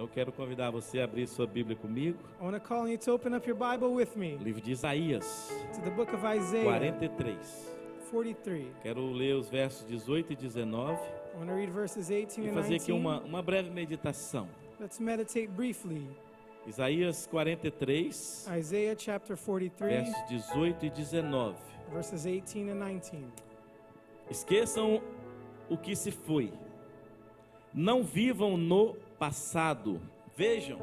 Então eu quero convidar você a abrir sua Bíblia comigo. I want to call you to open up your Bible with me Livro de Isaías, to the book of Isaiah 43. 43. Quero ler os versos 18 e 19 I want to read verses 18 e and fazer 19. aqui uma breve meditação. Let's meditate briefly. Isaías 43, Isaiah chapter 43, versos 18 e 19. verses 18 and 19. Esqueçam o que se foi. Não vivam no passado. Vejam,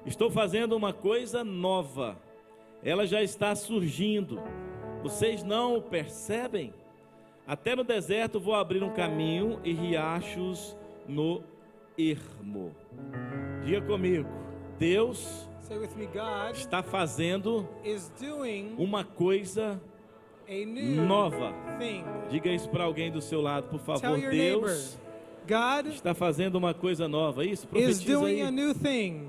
estou fazendo uma coisa nova. Ela já está surgindo. Vocês não percebem? Até no deserto vou abrir um caminho e riachos no ermo. Diga comigo, Deus Say with me, God está fazendo is doing uma coisa a new nova. thing. Diga isso para alguém do seu lado, por favor. Tell your neighbor, Deus God está fazendo uma coisa nova. Isso, is profetiza doing a aí. new thing.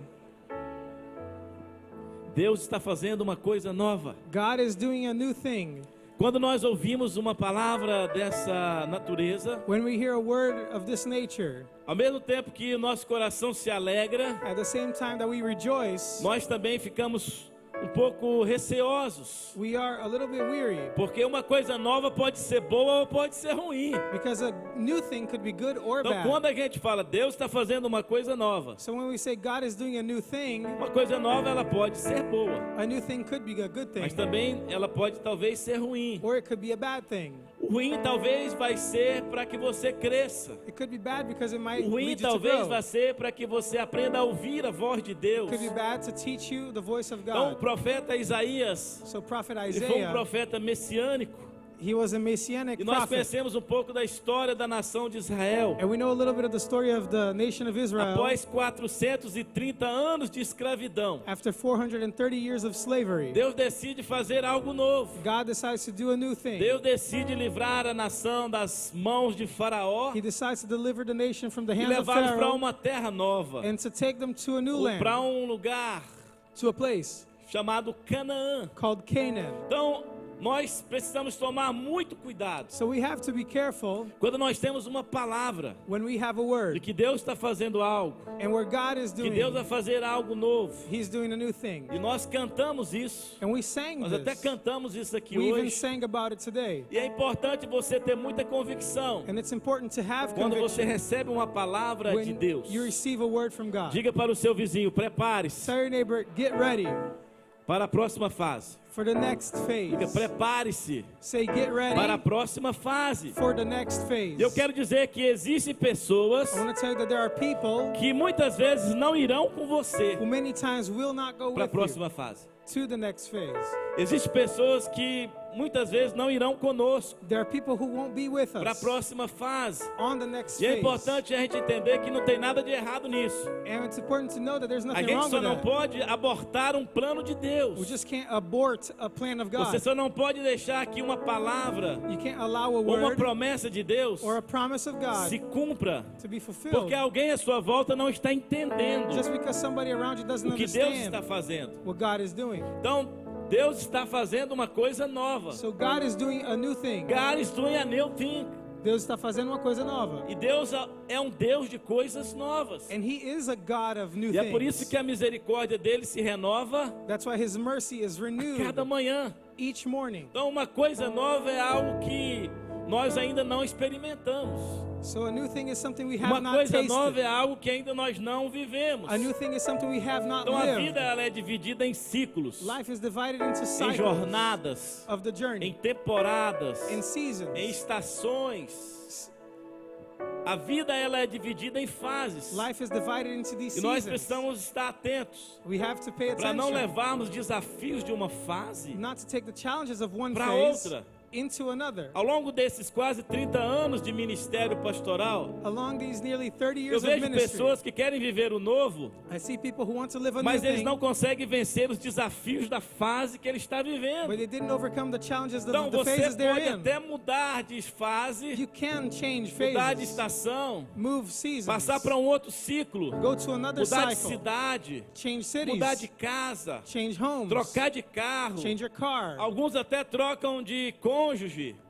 Deus está fazendo uma coisa nova. God is doing a new thing. Quando nós ouvimos uma palavra dessa natureza, When we hear a word of this nature, ao mesmo tempo que o nosso coração se alegra, at the same time that we rejoice, nós também ficamos um pouco receosos, we are a little bit weary, porque uma coisa nova pode ser boa ou pode ser ruim. because a new thing could be good or Então, bad. quando a gente fala Deus está fazendo uma coisa nova, So when we say God is doing a new thing, uma coisa nova ela pode ser boa, a new thing could be a good mas thing, também ela pode talvez ser ruim. or it could be a bad thing. O ruim talvez vai ser para que você cresça. It could be bad because it might O ruim lead you to talvez grow. vai ser para que você aprenda a ouvir a voz de Deus. It could be bad to teach you the voice of Então o God. profeta Isaías, So prophet ele foi um Isaiah, profeta messiânico. he was a messianic E nós prophet. conhecemos um pouco da história da nação de Israel. And we know a little bit of the story of the nation of Israel. Após 430 anos de escravidão, After 430 years of slavery, Deus decide fazer algo novo. God decides to do a new thing. Deus decide livrar a nação das mãos de Faraó He decides to deliver the nation from the e hands of levá-los para Pharaoh uma terra nova, and to take them to a new ou para land, lugar to a place chamado Canaã. called Canaan. Então, nós precisamos tomar muito cuidado So we have to be careful quando nós temos uma palavra when we have a de word que Deus está fazendo algo, and where God is que Deus vai doing, fazer algo novo. He's doing a new thing. E nós cantamos isso. And we sang Nós até this. cantamos isso aqui We even hoje. sang about it today. E é importante você ter muita convicção And it's important to have quando você conviction recebe uma palavra de when Deus. you receive a word from God. Diga para o seu vizinho, prepare-se Tell your neighbor, get ready para a próxima fase. for the next Diga, phase. prepare-se Say, get para a ready próxima fase. for the next phase. E eu quero dizer que existem pessoas I want to tell you that there are people que muitas vezes não irão com você who many times will not go para a with you próxima fase. to the next phase. Existem pessoas que muitas vezes não irão conosco There are people who won't be with para a us próxima fase. on the next E é phase. importante a gente entender que não tem nada de errado nisso. And it's important to know that there's A nothing gente wrong só with não that. pode abortar um plano de We Deus. just can't abort a plan of God. Você só não pode deixar que uma palavra You can't allow a ou uma word promessa de Deus or a promise of God se cumpra, to be fulfilled porque alguém à sua volta não está entendendo just because somebody around you doesn't o que Deus understand está fazendo. what God is doing. Então, Deus está fazendo uma coisa nova. So God is doing a new thing. God is doing a new thing. Deus está fazendo uma coisa nova. E Deus é um Deus de coisas novas. And He is a God of new E é por isso things. que a misericórdia dele se renova That's why His mercy is a renewed cada manhã. each morning. Então, uma coisa nova é algo que nós ainda não experimentamos. So a new thing is something we have Uma not coisa nova tasted. é algo que ainda nós não vivemos. A new thing is something we have not Então, a lived. vida ela é dividida em ciclos, Life is divided into em cycles jornadas, of the em journey, temporadas, in seasons. em estações. A vida ela é dividida em fases. Life is divided into these E nós seasons. precisamos estar atentos We have to pay para não attention levarmos desafios de uma fase not to take the challenges of one para phase outra. into another. Ao longo desses quase 30 anos de ministério pastoral, Along these nearly 30 eu years of vejo ministry, pessoas que querem viver o novo, I see people who want to live a new mas eles thing, não conseguem vencer os desafios da fase que ele está but vivendo. they didn't overcome the challenges Então of the você phases they're pode in. até mudar de fase, You can change mudar de phases, estação, move seasons, passar para um outro ciclo, go to another mudar de cycle, cidade, change cities, mudar de casa, change homes, trocar de carro. change your car. Alguns até trocam de cônjuge.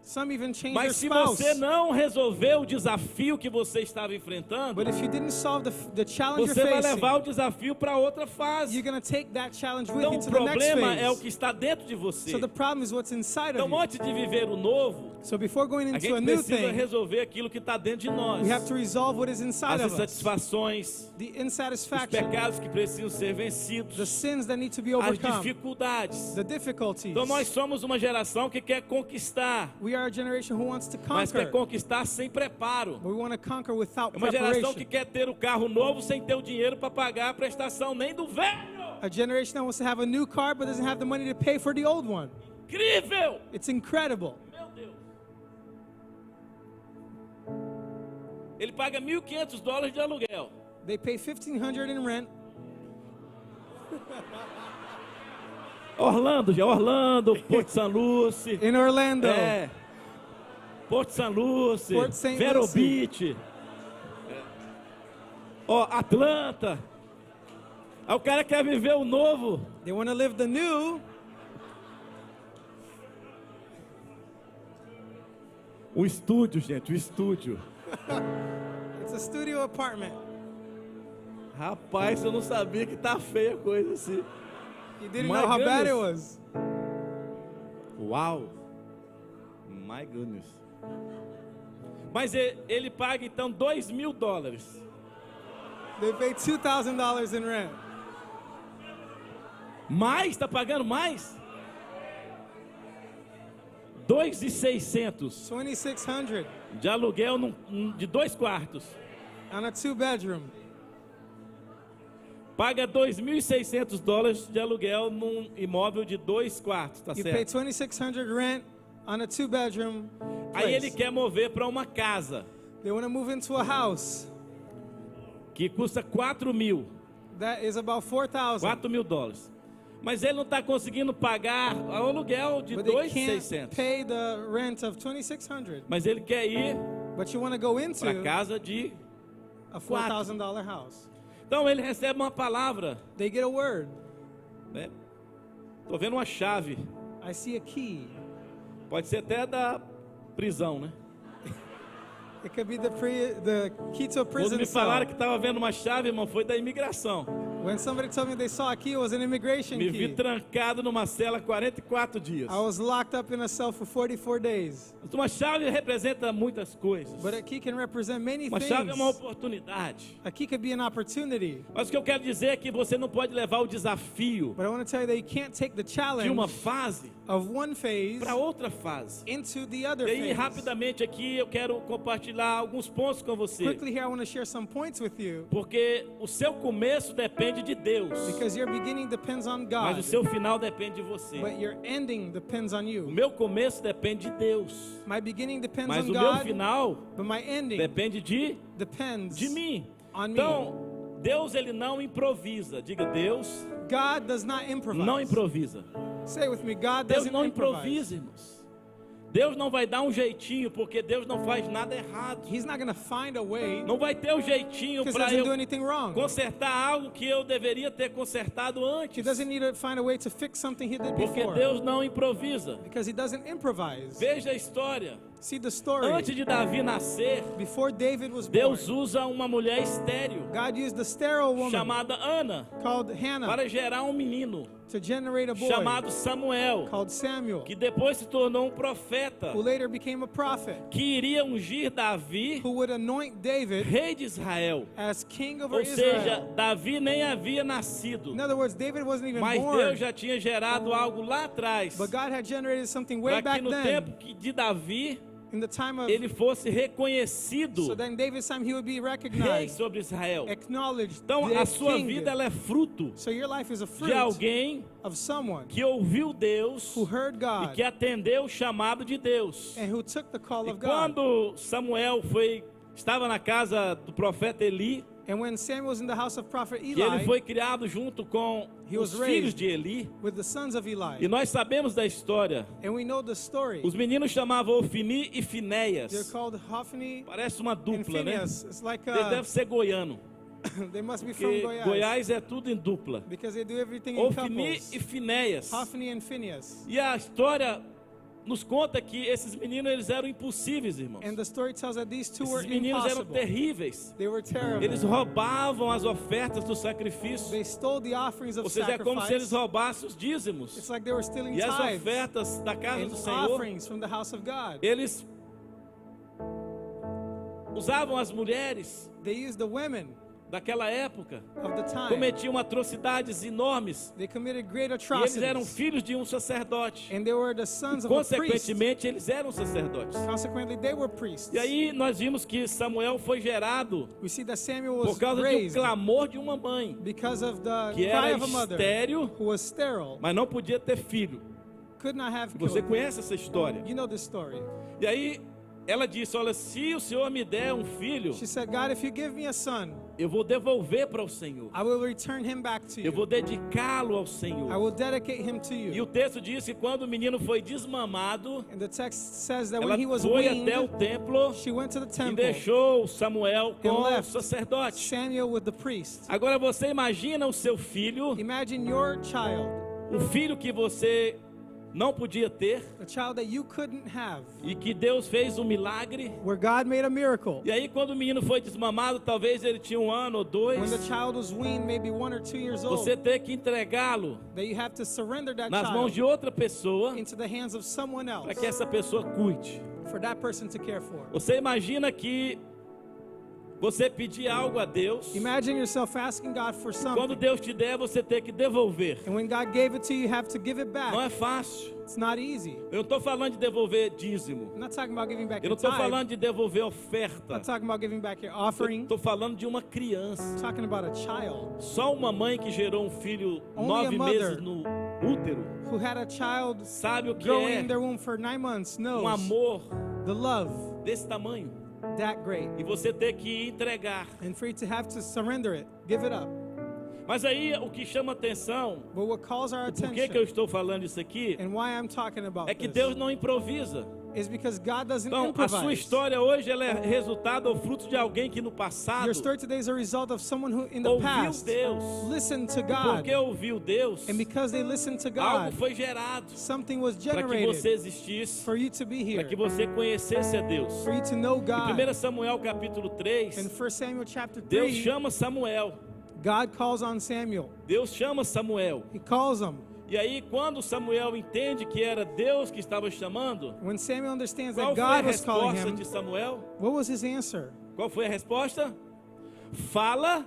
Some even change their Mas se spouse. você não resolver o desafio que você estava enfrentando, But if you didn't solve the challenge você you're vai facing, levar o desafio para outra fase. you're going to take that challenge with Então you o to the next problema é o phase. que está dentro de você. So the problem is what's inside Então of you. antes de viver o novo, So before going a into a gente new precisa thing, resolver aquilo que está dentro de nós. we have to resolve what is inside As of us. insatisfações, The os insatisfaction, pecados que precisam ser vencidos, the sins that need to be as overcome, dificuldades. the difficulties. Então nós somos uma geração que quer conquistar, We are a generation who wants to mas quer conquer. conquistar sem preparo. We want to conquer without É uma geração que preparation. quer ter o carro novo sem ter o dinheiro para pagar a prestação nem do velho. A generation that wants to have a new car but doesn't have the money to pay for the old one. Incrível! It's incredible. Meu Deus. Ele paga $1.500 de aluguel. They pay $1,500 in rent. Orlando, Porto San Lucie. In Orlando. É. Porto San Lucie. Port St. Vero Lucie. Beach. Ó, Atlanta. Aí o cara quer viver o novo. They want to live the new. O estúdio, gente, o estúdio. It's a studio apartment. Rapaz, eu não sabia que tá feia a coisa assim. You didn't My know how bad it goodness. was. Uau! My goodness. Mas ele paga então $2.000. They pay $2,000 in rent. Mais? Tá pagando mais? 2.600 $2,600 de aluguel de 2 quartos. on a 2-bedroom. Paga $2.600 de aluguel num imóvel de 2 quartos, tá You pay certo? $2,600 rent on a 2-bedroom Aí ele place. quer mover para uma casa They want to move into a house que custa $4.000. that is about $4,000. $4.000. Mas ele não está conseguindo pagar o aluguel de But they can't 2.600. pay the rent of $2,600. Mas ele quer ir But you want to go para into casa de... a $4,000 house. Então ele recebe uma palavra, They get a word. né? Tô vendo uma chave. I see a key. Pode ser até da prisão, né? It could be the key to a Quando prison me falaram cell. que estava vendo uma chave, irmão, foi da imigração. When somebody told me they saw a key, it was an immigration Me vi key. trancado numa cela 44 dias. I was locked up in a cell for 44 days. Uma chave representa muitas coisas. But a key can represent many Uma chave é uma things. oportunidade. A key could be an opportunity. Mas o que eu quero dizer é que você não pode levar o desafio But I want to tell you that you can't take the de uma challenge fase of one phase para outra fase. into the other E aí, phase. rapidamente aqui, eu quero compartilhar alguns pontos com você. Quickly here, I want to share some points with you. Porque o seu começo depende de Deus. Because your beginning depends on Mas God. o seu final depende de você. But your ending depends on O you. meu começo depende de Deus. My beginning depends Mas on o meu God. final But my ending depende depends de mim. on me. Então, Deus ele não improvisa. Diga, Deus God does not improvise. não improvisa. Say with me, God Deus doesn't não improvise. improvisa, irmãos. Deus não vai dar um jeitinho, porque Deus não faz nada errado. He's not going to find a way Não vai ter um jeitinho because he para doesn't do eu anything wrong. consertar algo que eu deveria ter consertado He antes. doesn't need to find a way to fix something he did Porque before. Deus não improvisa. Because he doesn't improvise. Veja a história. See the story. Antes de Davi nascer, Before David was Deus born, usa uma mulher estéril God used the sterile woman chamada Ana called Hannah para gerar um menino to generate a boy chamado Samuel, called Samuel, que depois se tornou um profeta who later became a prophet, que iria ungir Davi, who would anoint David rei de Israel. as king over Ou seja, Israel. Davi nem havia nascido, In other words, David wasn't even mas born, Deus já tinha gerado algo lá atrás, but God had generated something way para back que no then, tempo de Davi in the time of, ele fosse reconhecido so then in David's time he would be rei recognized, sobre Israel. acknowledged, Então the a sua king. vida ela é fruto So your life is a de fruit alguém of someone que ouviu Deus who heard e God que atendeu o chamado de Deus. and who took the call E of God. quando Samuel estava na casa do profeta Eli, And when Samuel was in the house of prophet que ele Eli foi criado junto com He was os filhos raised de Eli, with the sons of e Eli, nós sabemos da história. and we know the story. Os meninos chamavam Ofni e They're Finéias. called Hophni Parece uma and dupla, né? Phineas. It's like Eles devem ser goiano, they must be from porque Goiás, Goiás é tudo em dupla. because they do everything in Ofni couples. e Finéias. Hophni and Phineas. E a história nos conta que esses meninos eles eram impossíveis, irmãos. And the story tells that these two were Esses meninos eram impossible. terríveis. They were terrible. Eles roubavam as ofertas do sacrifício. They stole the offerings of Ou seja, é como se eles sacrifice. roubassem os dízimos It's like they were stealing e as tithes ofertas da casa and do Senhor. offerings from the house of God. Eles usavam as mulheres They used the women daquela época, of the time. cometiam atrocidades enormes. They committed great E eles atrocities. eram filhos de um sacerdote. And they were the sons E, of a priest. consequentemente, eles eram sacerdotes. Consequently, they were priests. E aí nós vimos que Samuel foi gerado We see that Samuel por was causa de um raised clamor de uma mãe because of the que cry era of a mother estéril, who was sterile, mas não podia ter filho. could not have Você children. conhece essa história? You know this story. E aí ela disse: olha, se o Senhor me der um filho, She said, God, if you give me a son, eu vou devolver para o Senhor. I will return him back to Eu vou you. dedicá-lo ao I Senhor. will dedicate him to E o you. texto diz que quando o menino foi desmamado, And the text says that ela when he was foi até o weaned, templo she went to the e temple, deixou Samuel com And o left. sacerdote. Samuel with the priest. Agora você imagina o seu filho, Imagine your child, um filho que você não podia ter a child that you couldn't have, e que Deus fez um milagre. where God made a miracle. E aí quando o menino foi desmamado, talvez ele tinha 1 ano ou 2, When the child was weaned, maybe 1 or 2 years old, você ter que entregá-lo that you have to surrender that nas mãos child de outra pessoa into the hands of someone else para que essa pessoa cuide. for that person to care for. Você imagina que você pedir algo a Deus, Imagine yourself asking God for quando something, Deus te der, você ter que devolver. and when God gave it to you, you have to give it Não back. é fácil. It's not easy. Eu não estou falando de devolver dízimo. I'm not talking about giving back Eu your não estou tithe. falando de devolver I'm oferta. not talking about giving back your Eu offering. estou falando de uma criança. I'm talking about a child Só uma mãe que gerou um filho Only 9 a mother. meses no útero who had a child sabe o que growing é in their womb for 9 months knows um amor the love desse tamanho. that great. E você ter que entregar. And for you to have to surrender it, give it up. Mas aí o que chama atenção, But what calls our por que eu attention estou falando isso aqui, and why I'm talking about é que this Deus não improvisa. is because God doesn't Então, a sua improvise. história hoje ela é resultado ou fruto de alguém que no passado Your story today is a result of someone who in the ouviu past Deus. listened to E God. porque ouviu Deus, And because they listened to algo God, foi gerado something was para que generated você existisse, for you to be para here, que você conhecesse a Deus. for you to know Em God. 1 Samuel capítulo In 3, 1 Samuel chapter Deus 3, chama Samuel. God calls on Samuel. Deus chama Samuel. He calls him. E aí, quando Samuel entende que era Deus que estava chamando, When Samuel understands qual that foi a God was calling resposta him, de Samuel? what was his answer? Qual foi a resposta? Fala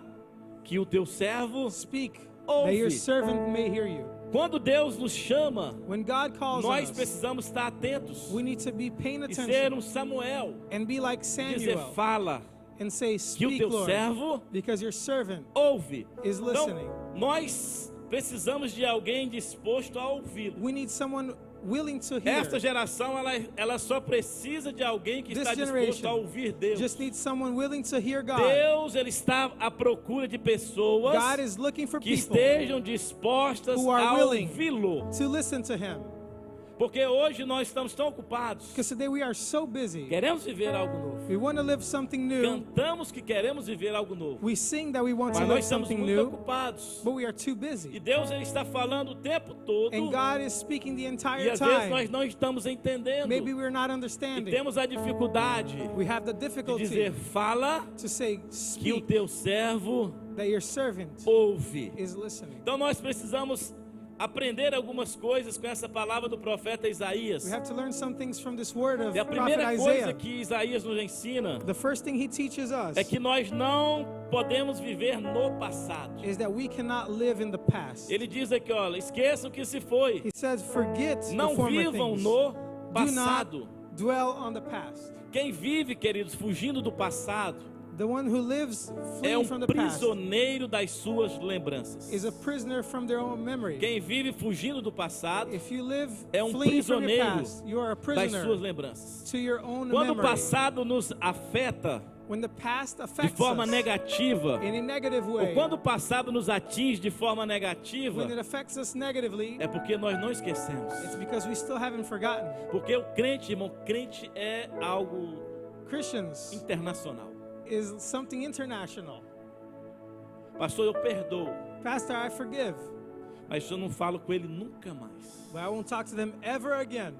que o teu servo Speak, ouve. that your servant may hear you. Quando Deus nos chama, When God calls on nós us, precisamos estar atentos we need to be paying e ser attention um Samuel. and be like Dizer, Samuel fala and say, que o speak, teu Lord, servo because your servant ouve. is Então, listening. nós precisamos de alguém disposto a ouvi-lo. We need someone willing to hear. Esta geração, ela só precisa de alguém que This está disposto generation a ouvir Deus. just needs someone willing to hear God. Deus, ele está à procura de pessoas God is looking for que people estejam dispostas who are a willing ouvi-lo. to listen to Him. Porque hoje nós estamos tão ocupados. Because today we are so busy. Queremos viver algo novo. We want to live something new. Cantamos que queremos viver algo novo. We sing that we want to Mas live nós estamos something muito new, ocupados. but we are too E busy. Deus, ele está falando o tempo todo. And God is speaking the E entire às vezes time. nós não estamos entendendo. Maybe we're not E understanding. temos a dificuldade We have the de difficulty dizer, fala to say, que o speak, teu servo that your servant ouve. is listening. Então nós precisamos aprender algumas coisas com essa palavra do profeta Isaías. We have to learn some things from this word of E a prophet primeira coisa Isaiah. que Isaías nos ensina The first thing he teaches us é que nós não podemos viver no passado. is that we cannot live in the past. Ele diz aqui, olha, esqueçam o que se foi. He says, forget the Não former vivam things. no Do not passado. dwell on the past. Quem vive, queridos, fugindo do passado, The one who lives é fleeing from the past prisioneiro das suas lembranças. is a prisoner from their own memory. Quem vive fugindo do passado If you live é fleeing from your prisioneiro past, you are a das prisoner suas lembranças. to your own Quando o memory. passado nos afeta When the past de affects forma us negativa, in a negative ou way, quando o passado nos atinge de forma when negativa, it affects us negatively, é porque nós não esquecemos. it's because we still haven't forgotten. Porque o crente, irmão, crente é algo Christians internacional. is something international. Pastor, eu perdoo, Pastor, I forgive, mas eu não falo com ele nunca mais. but I won't talk to them ever again.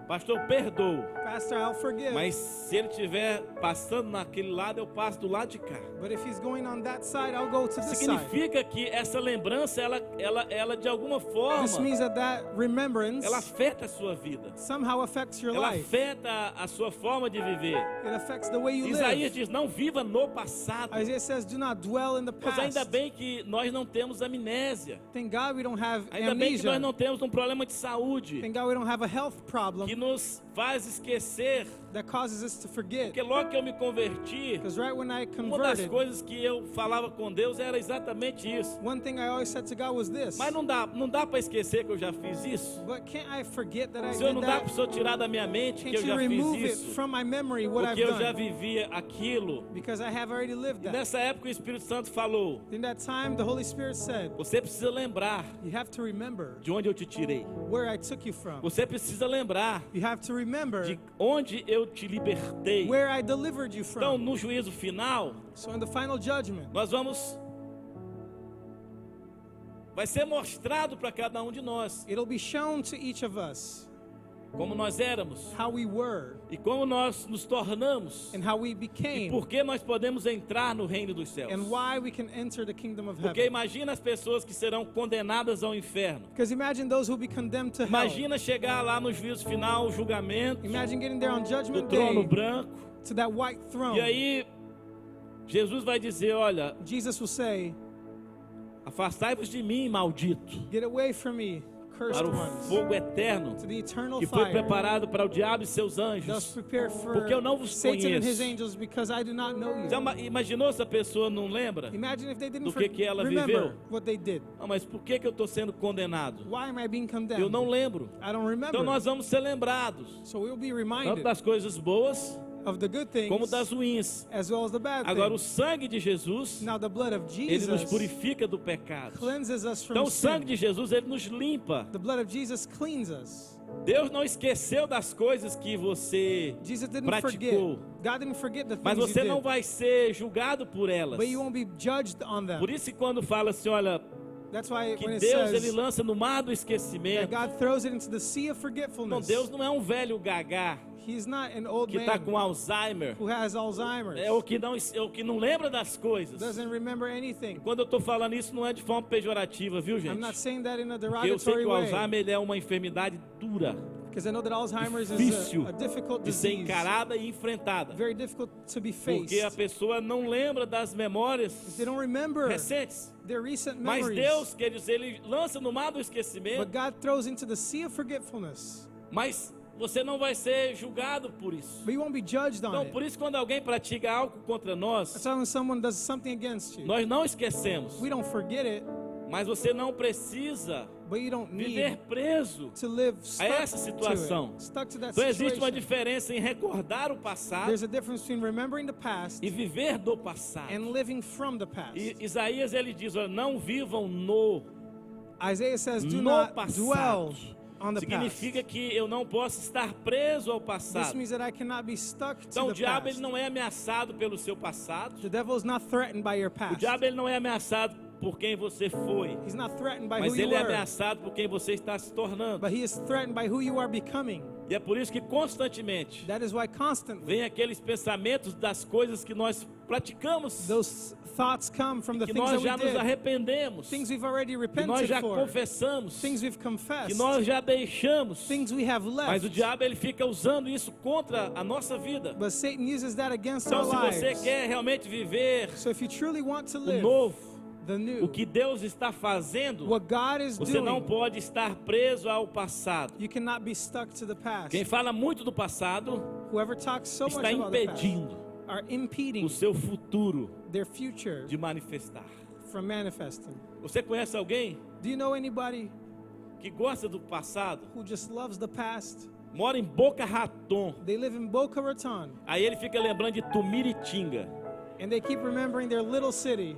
Pastor, perdoo. Pastor, I'll forgive. Mas se ele estiver passando naquele lado, eu passo do lado de cá. But if he's going on that side, I'll go to this side. Significa que essa lembrança, ela de alguma forma, This means that remembrance ela afeta a sua vida. somehow affects your Ela life. afeta a sua forma de viver. It affects the way you Isaías live. diz, não viva no passado. Isaiah says, do not dwell in the Mas ainda past. bem que nós não temos amnésia. Thank God we don't have Ainda bem que nós amnesia. não temos um problema de saúde Thank God we don't have a health problem que nos faz esquecer. that causes us to forget. Porque logo que eu me converti, Because right when I uma das converted, coisas que eu falava com Deus era exatamente isso. one thing I always said to God was this. Mas não dá para esquecer que eu já fiz isso. But can't I forget that I Senhor, did não dá para that? o Senhor tirar da minha mente que Can't eu you já remove fiz it isso. from my memory what I've Porque eu já done? vivia aquilo. Because I have already lived E that. nessa época o Espírito Santo falou, In that time, the Holy Spirit said, você precisa lembrar you have to remember de onde eu te tirei. where I took you from. Você precisa lembrar You have to remember de onde eu te libertei. where I delivered you Então, from. no juízo final, So in the final judgment, nós vai ser mostrado para cada um de nós it'll be shown to each of us como nós éramos how we were e como nós nos tornamos and how we e became por que nós podemos entrar no reino dos céus. and why we can enter the kingdom of Porque heaven. imagina as pessoas que serão condenadas ao inferno. Because imagine those who be condemned to hell. Imagina chegar lá no juízo final, o julgamento, Imagine getting there on do judgment trono day branco. to that white throne. E aí, Jesus vai dizer, olha, Jesus will say, afastai-vos de mim, maldito, get away from me, cursed para o ones, fogo eterno to the eternal que foi fire, preparado para o diabo e seus thus anjos. prepare for Porque eu não vos Satan and his conheço. angels, because I do not know you. Já imaginou se a pessoa não lembra? Imagine if they didn't do que ela remember viveu? what they did. Ah, mas por que eu estou sendo condenado? Why am I being condemned? Eu não lembro. I don't remember. Então nós vamos ser lembrados, So we'll be tanto reminded das coisas boas of the good things como das ruins. as well as the bad Agora, o things. sangue de Jesus, Now the blood of ele nos Jesus purifica do pecado. cleanses us from Então, o sin. sangue de Jesus, ele nos limpa. The blood of Jesus cleans us. Deus não esqueceu das coisas que você Jesus didn't forget. praticou, God didn't forget the mas things você you não did. vai ser julgado por elas. But you won't be judged on them. Por isso que quando fala assim, olha, That's why que when it Deus ele says lança no mar do that esquecimento. God throws it into the sea of Não, forgetfulness, Deus não é um velho gagá He's not an old que está man com Alzheimer, who has Alzheimer's. é o que não lembra das coisas. Doesn't remember anything. Quando eu estou falando isso não é de forma pejorativa, viu, I'm not gente? saying that in a Porque eu sei que derogatory o way, Alzheimer ele é uma enfermidade dura, because I know that Alzheimer's is difícil a difficult de ser disease, encarada e enfrentada. very difficult to be Porque a faced. pessoa não lembra das memórias They don't remember recentes. their recent Mas memories. Deus, quer dizer, ele lança no mar do esquecimento, But God throws into the sea of forgetfulness. mas você não vai ser julgado por isso. But you won't be judged on Então, it. por isso, quando alguém pratica algo contra nós, That's why when someone does something against you, nós não esquecemos. we don't forget it, Mas você não precisa but you don't viver need preso. to live stuck essa situação. to it. Stuck to that Então existe uma situation. diferença em recordar o passado There's a difference between remembering the past e viver do passado. and living from the past. E Isaías ele diz, olha, não vivam no Isaiah says, do no not passado. dwell on the Significa past. que eu não posso estar preso ao This passado. means that I cannot be stuck to Então o the diabo ele past. não é ameaçado pelo seu passado. The devil is not threatened by your O past. diabo ele não é ameaçado por quem você foi, He's not threatened by mas who you ele é were, ameaçado por quem você está se tornando. but he is threatened by who you are becoming. E é por isso que constantemente That is why constantly vem aqueles pensamentos das coisas que nós praticamos, those thoughts come from the que things nós that já we nos did, arrependemos, things we've already que nós repented já for, confessamos, things we've que confessed, nós já deixamos. things we have Mas o left. diabo ele fica usando isso contra a nossa vida. But Satan uses that against Então, our se você lives. quer realmente viver So if you truly want to o live novo, the o new, que Deus está fazendo, what God is você não doing, pode estar preso ao passado. you cannot be stuck to the past. Quem fala muito do passado Whoever talks so much está about the past impedindo are impeding o seu futuro their future de manifestar. from manifesting. Você conhece alguém Do you know anybody que gosta do passado? who just loves the past? Mora em Boca Raton. They live in Boca Raton Aí ele fica lembrando de Tumiritinga. and they keep remembering their little city.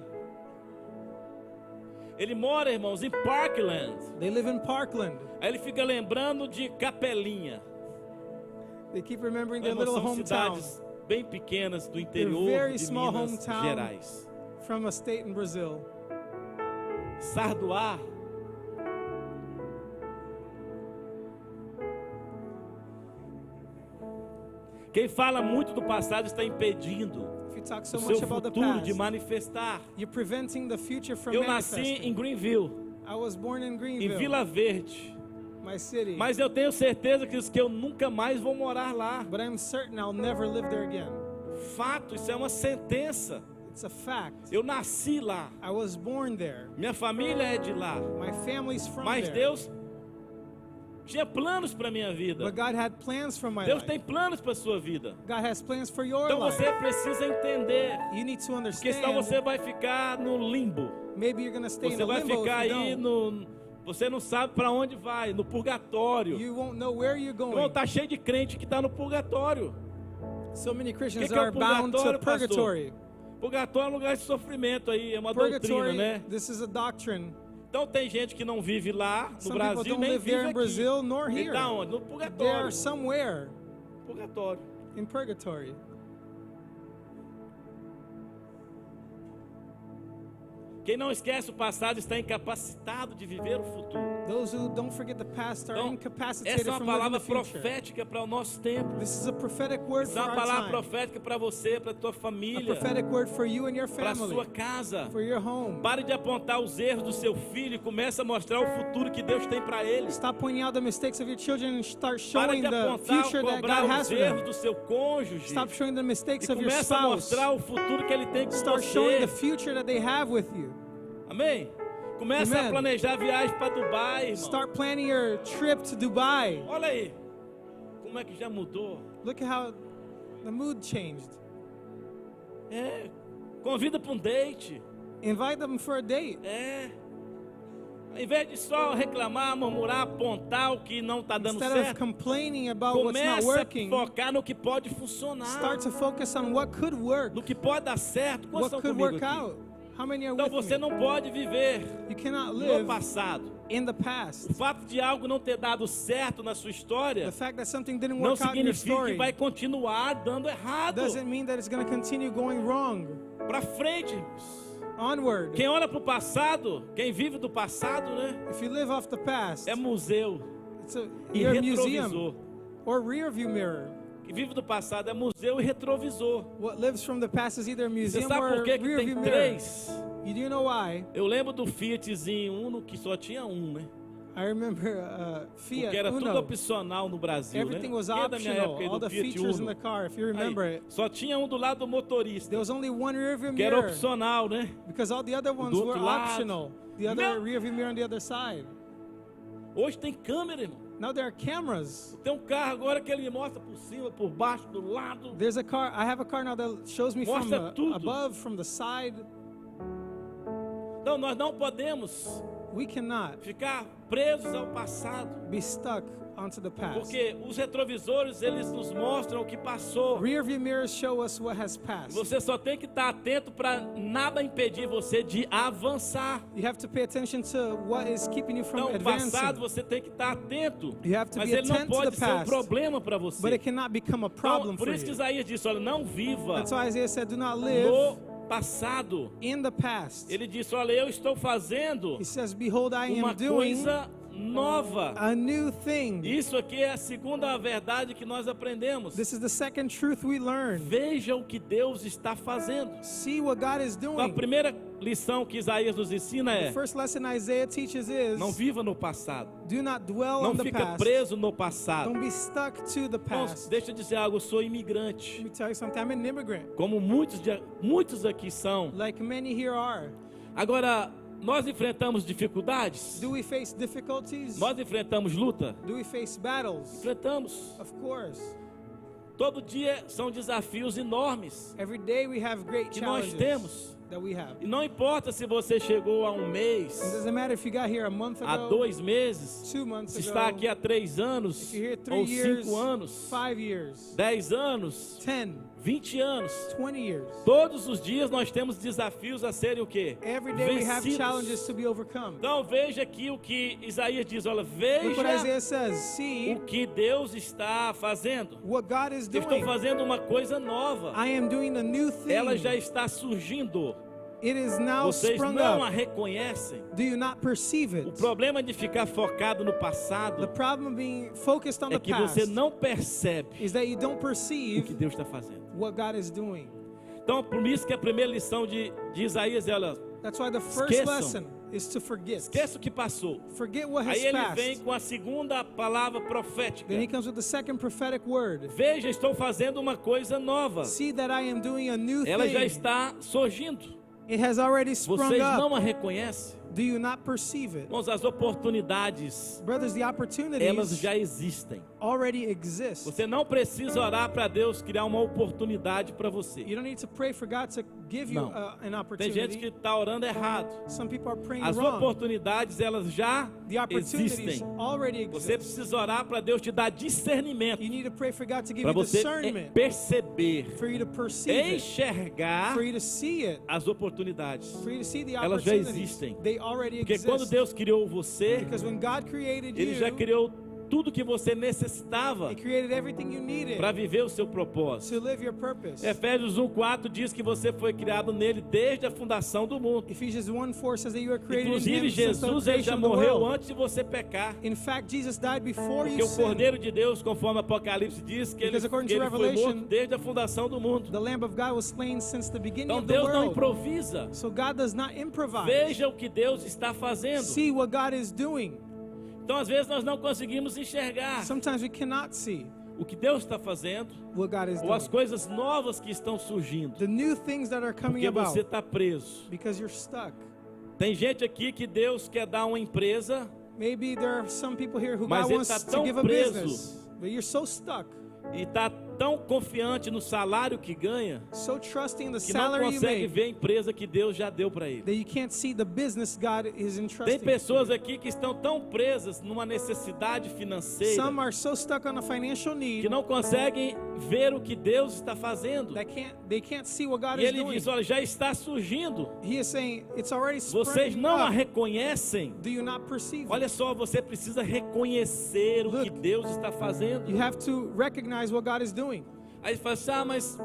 Ele mora, irmãos, em Parkland. They live in Parkland. Aí ele fica lembrando de Capelinha. They keep remembering Mas, their irmãos, little são hometown cidades bem pequenas do interior very de small Minas hometown. Gerais. from a state in Brazil. Sardoá. Quem fala muito do passado está impedindo If you talk so o much seu about the futuro de past, manifestar. you're preventing the future from Eu nasci manifesting. em Greenville, I was born in em Greenville, Vila Verde, my city, mas eu tenho certeza que eu nunca mais vou morar lá. but I'm certain I'll never live there again. Fato, isso é uma sentença. It's a fact. Eu nasci lá, I was born there. minha família é de lá, My family's from mas there. Deus tinha planos para minha vida. But God had plans for my Deus life. tem planos para sua vida. God has plans for your Então life. você precisa entender, You need to porque senão understand. você vai ficar no limbo. Maybe you're going to stay in Você the vai limbo ficar if you aí don't. você não sabe para onde vai, no purgatório. You won't know where you're Irmão, going. tá cheio de crente que está no purgatório. So many Christians Que é o are bound to purgatório, pastor? purgatory. Purgatório é um lugar de sofrimento aí, é uma doutrina, Purgatory, né? this is a doctrine. Então tem gente que não vive lá no Some people Brasil, don't nem live vive there in aqui. Brazil nor Ele here. tá onde? No They purgatório. are somewhere Purgatório. in purgatory. Quem não esquece o passado está incapacitado de viver o futuro. Those who don't forget the past are Então, incapacitated essa é uma from living palavra the future. profética para o nosso tempo. This is a prophetic word Essa for é uma our palavra time. profética para você, para a tua A família, prophetic word for you and your para a family, sua casa. for your home. Pare de apontar os erros do seu filho e comece a mostrar o futuro que Deus tem para ele. Stop pointing out the mistakes of your children and start Pare showing de the apontar, future that cobrar God has os for erros them. do seu cônjuge. Stop showing the mistakes E of your começa a spouse. mostrar o futuro que ele tem com Start showing the você. future that they have with you. Amém? Começa Amen. a planejar viagem para Dubai, irmão. Start planning your trip to Dubai. Olha aí, como é que já mudou. Look at how the mood changed. É, convida para um date. Invite them for a date. É. Ao invés de só reclamar, murmurar, apontar o que não está dando Instead of certo, complaining about what's not comece a working, focar no que pode funcionar, start to focus on what could work, no que pode dar certo. Quantos what estão could comigo work aqui? out. How many are Então with você me? não pode viver You cannot no live passado. in the past. O fato de algo não ter dado certo na sua história The fact that something didn't não work out in your significa que story vai continuar dando errado. doesn't mean that it's going to continue going wrong. Para frente. Onward. Quem olha para o passado, quem vive do passado, né? If you live off the past, É museu e you're a museum retrovisor. or rear view mirror. Quem vive do passado é museu e retrovisor. What lives from the past is either a Você museum sabe or por que rear tem view mirror. três? You do know why? Eu lembro do Fiatzinho Uno que só tinha um, né? I remember Fiat Porque era tudo Uno. opcional no Brasil, Everything né? was Quem é da minha optional. época aí All do the Fiat features in Uno? the car, if you Aí, remember it. só tinha um do lado do motorista, There was only one rear view que era mirror opcional, né? because all the other ones do were outro lado. optional. The other Não. rear view mirror on the other side. Hoje tem câmera, irmão. Now there are cameras. Tem um carro agora que ele me mostra por cima, por baixo, do lado. There's a car. I have a car now that shows me from Mostra tudo. above, from the side. Então nós não podemos We cannot ficar presos ao passado, be stuck onto the past. porque os retrovisores eles nos mostram o que passou. Rear view mirrors show us what has passed. Você só tem que estar atento para nada impedir você de avançar. You have to pay attention to what is keeping you from Então, o passado advancing. você tem que estar atento, You have to mas be ele não attentive to pode the ser um past, problema para But você. it cannot become a Então, problem por for isso que you. Isaías disse, olha, não viva That's why Isaiah said, do not live no passado. in the past. Ele disse, olha, eu estou fazendo He says, behold, I uma am doing coisa nova. a new thing. Isso aqui é a segunda verdade que nós aprendemos. This is the second truth we learn. Veja o que Deus está fazendo. See what God is Então, a doing. primeira lição que Isaías nos ensina The é: first lesson Isaiah teaches is, não viva no passado. do not dwell Não on the fica past. preso no passado. Don't be stuck to the Irmãos, past. deixa eu dizer algo, eu sou Let imigrante. me tell you something. I'm an immigrant, Como muitos aqui são. like many here are. Agora, nós enfrentamos dificuldades? Do we face difficulties? Nós enfrentamos luta? Do we face battles? Enfrentamos. Of course. Todo dia são desafios enormes Every day we have great que nós challenges temos. that we have. E não importa se você chegou há um mês, It doesn't matter if you got here a month há ago, 2 meses, 2 months se ago, está aqui há 3 anos, if you're here 3 ou years, 5 anos, 5 years, 10 anos, 10, 20 anos. 20 years. Todos os dias nós temos desafios a serem o quê? Every day we have Vencidos. challenges to be overcome. Então veja aqui o que Isaías diz, olha, Look what veja Isaiah says. See o que Deus está fazendo. what God is Eu estou doing. fazendo uma coisa nova. I am doing a new thing. Ela já está surgindo. It is now Vocês sprung não a up. reconhecem. Do you not perceive O it? problema de ficar focado no The passado problem of being focused on é the que você past não percebe is that you don't o que perceive Deus está fazendo. what God is doing. Então, por isso que a primeira lição de Isaías é, olha, That's why the first Esqueçam. lesson is to forget. esqueça o que passou. Forget what has Aí ele vem passed. com a segunda palavra profética. Then he comes with the second prophetic word. Veja, estou fazendo uma coisa nova. See that I am doing a new Ela já thing. está surgindo. It has already sprung Vocês não up. a reconhecem? Do you not perceive it? Irmãos, as oportunidades, Brothers, the elas opportunities já existem. already exist. Você não precisa orar para Deus criar uma oportunidade para você. You don't need to pray for God to give you Não. an Tem gente que opportunity. está orando errado. Some people are praying As wrong. oportunidades, elas já The opportunities existem. already Você exist. precisa orar para Deus te dar discernimento, You need to pray for God to give para you você discernment, perceber, for you to perceive it, enxergar for you to see it, as oportunidades. for you to see the Elas já opportunities. existem. They already Porque quando exist. Deus criou você, Because when God created Ele já you, criou tudo que você necessitava He created everything you needed para viver o seu propósito. to live your purpose. Efésios 1:4 diz que você foi criado nele desde a fundação do mundo. Ephesians 1:4 says that you were created in Inclusive, Him since the Jesus ele já creation of the morreu world. antes de você pecar. In fact, Jesus died before Porque you o sinned. Cordeiro de Deus, conforme Apocalipse diz, que ele, Because according que to ele foi Revelation, morto desde a fundação do mundo. The Lamb of God was slain since the beginning Então of the Deus não world. improvisa. So God does not improvise. Veja o que Deus está fazendo. See what God is doing. Então às vezes nós não conseguimos enxergar Sometimes we cannot see o que Deus está fazendo what God is ou as doing. coisas novas que estão surgindo. The new things that are coming Porque você about está preso. because you're stuck. Tem gente aqui que Deus quer dar uma empresa, Maybe there are some people here who Mas God ele wants tá to tão give a preso. business, but you're so stuck, e está tão confiante no salário que ganha, so trusting the que não salary you consegue make ver a empresa que Deus já deu para ele. that you can't see the business God is Tem entrusting. pessoas aqui que estão tão presas numa necessidade financeira Some are so stuck on a financial que need não conseguem ver o que Deus está fazendo. that they can't see what God E is ele doing. diz, olha, já está surgindo. He is saying it's already Vocês springing não a up. reconhecem. Do you not perceive it? Olha só, você precisa reconhecer o que Look. Deus está fazendo. You have to recognize what God is doing. Aí ele fala assim, mas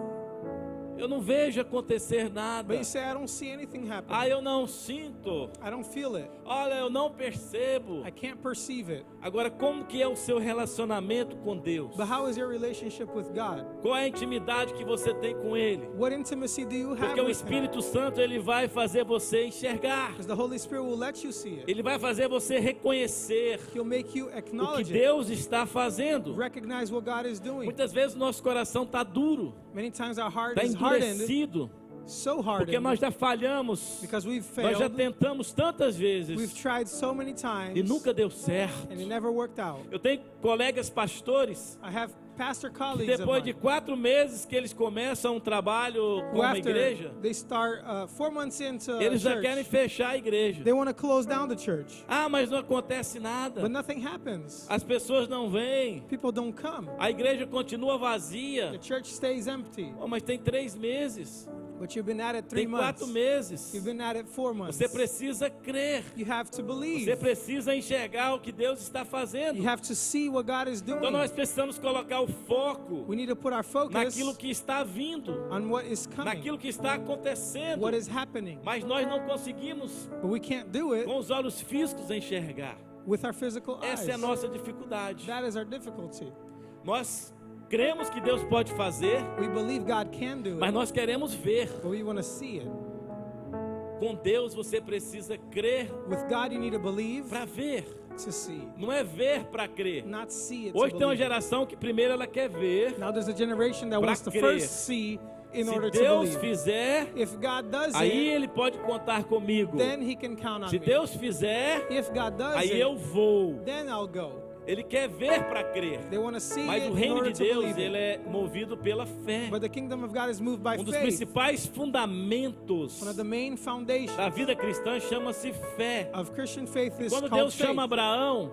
eu não vejo acontecer nada. But you say, I don't see anything happening. Ah, eu não sinto. I don't feel it. Olha, eu não percebo. I can't perceive it. Agora, como que é o seu relacionamento com Deus? But how is your relationship with God? Qual é a intimidade que você tem com Ele? What intimacy do you have Porque o with Him? Espírito Santo, ele vai fazer você enxergar. Because the Holy Spirit will let you see it. Ele vai fazer você reconhecer He'll make you o que acknowledge it. Deus está fazendo. Recognize what God is doing. Muitas vezes o nosso coração está duro, Many times our heart está is hardened, endurecido, so porque hardened, nós já falhamos, because we've nós já failed. tentamos tantas We've vezes tried so many times, e nunca deu certo. and it never worked out. Eu tenho colegas pastores I have pastor que colleagues of depois de mine 4 meses que eles começam um trabalho who com a after igreja, they start 4 months into a eles já church, querem fechar a igreja. they want to close down the church. Ah, mas não acontece nada. But nothing happens. As pessoas não vêm. People don't come. A igreja continua vazia. The church stays empty. Oh, mas tem 3 meses. But you've been at it 3 Tem 4 months. meses. You've been at it 4 months. Você precisa crer. You have to believe. Você precisa enxergar o que Deus está fazendo. You have to see what God is doing. Então nós precisamos colocar o foco We need to put our focus naquilo que está vindo, on what is coming, naquilo que está acontecendo. what is happening. Mas nós não conseguimos, But we can't do it com os olhos físicos, enxergar. with our physical eyes. Essa é a nossa dificuldade. That is our difficulty. Nós cremos que Deus pode fazer, We believe God can do mas it, nós queremos ver. but we want to see it. Com Deus você precisa crer With God, you need to believe para ver. to see, Não é ver para crer. not see it to Hoje tem uma believe. geração que primeiro ela quer ver. Now there's a generation that pra wants to crer. first see in Se order to Deus believe. fizer, If God does aí it, Ele pode contar comigo. then He can count on Se me. Deus fizer, If God does aí it, eu vou. then I'll go. Ele quer ver para crer. They want to see Mas it o in reino order de to Deus, believe ele it. é movido pela fé. But the kingdom of God is moved by Um dos faith. principais fundamentos One of the main foundations da vida cristã chama-se fé. of Christian faith is Quando called Deus chama faith. Abraão,